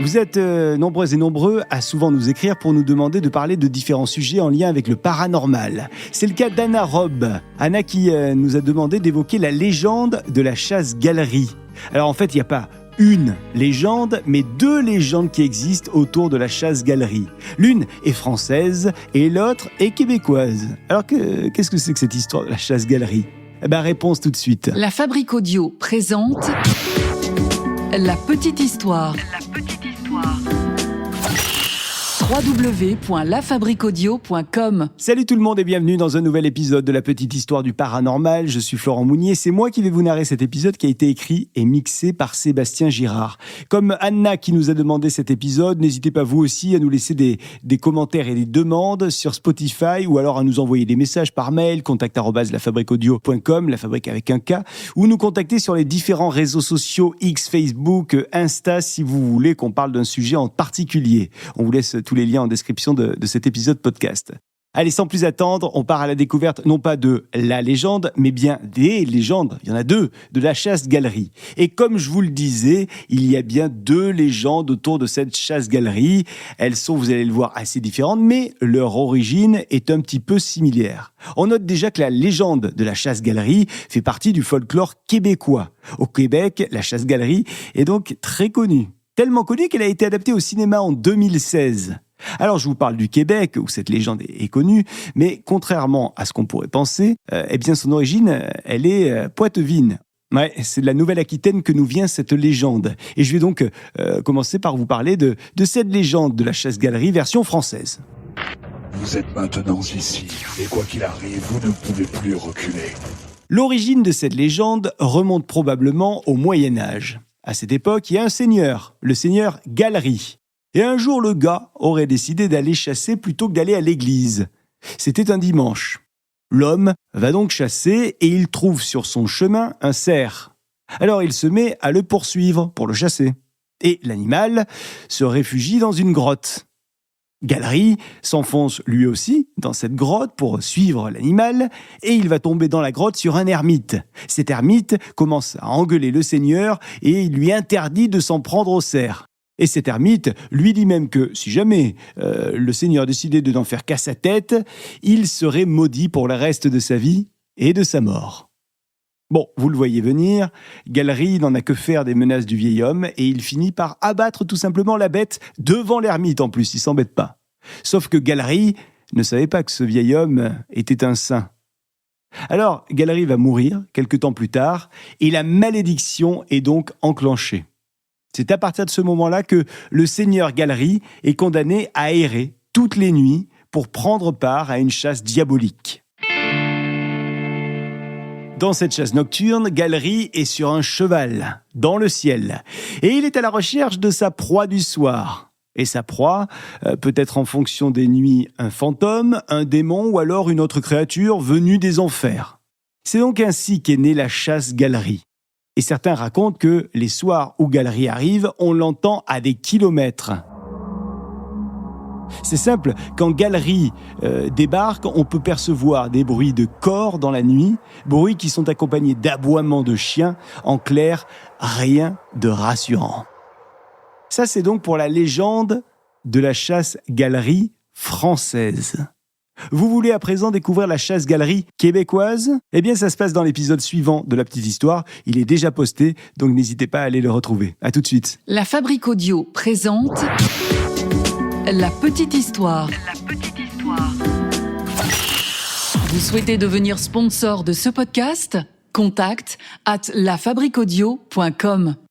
Vous êtes nombreuses et nombreux à souvent nous écrire pour nous demander de parler de différents sujets en lien avec le paranormal. C'est le cas d'Anna Robb. Anna qui nous a demandé d'évoquer la légende de la chasse-galerie. Alors en fait, il n'y a pas une légende, mais deux légendes qui existent autour de la chasse-galerie. L'une est française et l'autre est québécoise. Alors qu'est-ce que c'est que cette histoire de la chasse-galerie ? Réponse tout de suite. La Fabrique Audio présente La Petite Histoire. www.lafabriqueaudio.com. Salut tout le monde et bienvenue dans un nouvel épisode de La Petite Histoire du Paranormal. Je suis Florent Mounier, c'est moi qui vais vous narrer cet épisode qui a été écrit et mixé par Sébastien Girard. Comme Anna qui nous a demandé cet épisode, n'hésitez pas vous aussi à nous laisser des commentaires et des demandes sur Spotify ou alors à nous envoyer des messages par mail, contact@lafabriqueaudio.com, la fabrique avec un K, ou nous contacter sur les différents réseaux sociaux X, Facebook, Insta si vous voulez qu'on parle d'un sujet en particulier. On vous laisse tous les liens en description de cet épisode podcast. Allez, sans plus attendre, on part à la découverte non pas de la légende, mais bien des légendes, il y en a deux, de la chasse-galerie. Et comme je vous le disais, il y a bien deux légendes autour de cette chasse-galerie. Elles sont, vous allez le voir, assez différentes, mais leur origine est un petit peu similaire. On note déjà que la légende de la chasse-galerie fait partie du folklore québécois. Au Québec, la chasse-galerie est donc très connue. Tellement connue qu'elle a été adaptée au cinéma en 2016. Alors je vous parle du Québec, où cette légende est connue, mais contrairement à ce qu'on pourrait penser, son origine, elle est poitevine. Ouais, c'est de la Nouvelle-Aquitaine que nous vient cette légende. Et je vais donc commencer par vous parler de cette légende de la chasse-galerie version française. Vous êtes maintenant ici, et quoi qu'il arrive, vous ne pouvez plus reculer. L'origine de cette légende remonte probablement au Moyen-Âge. À cette époque, il y a un seigneur, le seigneur Galerie. Et un jour, le gars aurait décidé d'aller chasser plutôt que d'aller à l'église. C'était un dimanche. L'homme va donc chasser et il trouve sur son chemin un cerf. Alors il se met à le poursuivre pour le chasser. Et l'animal se réfugie dans une grotte. Galerie s'enfonce lui aussi dans cette grotte pour suivre l'animal et il va tomber dans la grotte sur un ermite. Cet ermite commence à engueuler le seigneur et il lui interdit de s'en prendre au cerf. Et cet ermite lui dit même que si jamais le seigneur décidait de n'en faire qu'à sa tête, il serait maudit pour le reste de sa vie et de sa mort. Bon, vous le voyez venir, Galerie n'en a que faire des menaces du vieil homme et il finit par abattre tout simplement la bête devant l'ermite en plus, il s'embête pas. Sauf que Galerie ne savait pas que ce vieil homme était un saint. Alors, Galerie va mourir quelque temps plus tard et la malédiction est donc enclenchée. C'est à partir de ce moment-là que le seigneur Galerie est condamné à errer toutes les nuits pour prendre part à une chasse diabolique. Dans cette chasse nocturne, Galerie est sur un cheval, dans le ciel, et il est à la recherche de sa proie du soir. Et sa proie peut être en fonction des nuits un fantôme, un démon ou alors une autre créature venue des enfers. C'est donc ainsi qu'est née la chasse-galerie. Et certains racontent que les soirs où Galerie arrive, on l'entend à des kilomètres. C'est simple, quand Galerie débarque, on peut percevoir des bruits de corps dans la nuit, bruits qui sont accompagnés d'aboiements de chiens, en clair, rien de rassurant. Ça, c'est donc pour la légende de la chasse-galerie française. Vous voulez à présent découvrir la chasse-galerie québécoise ? Eh bien, ça se passe dans l'épisode suivant de La Petite Histoire. Il est déjà posté, donc n'hésitez pas à aller le retrouver. À tout de suite. La Fabrique Audio présente La Petite Histoire. Vous souhaitez devenir sponsor de ce podcast ? Contact @lafabriqueaudio.com.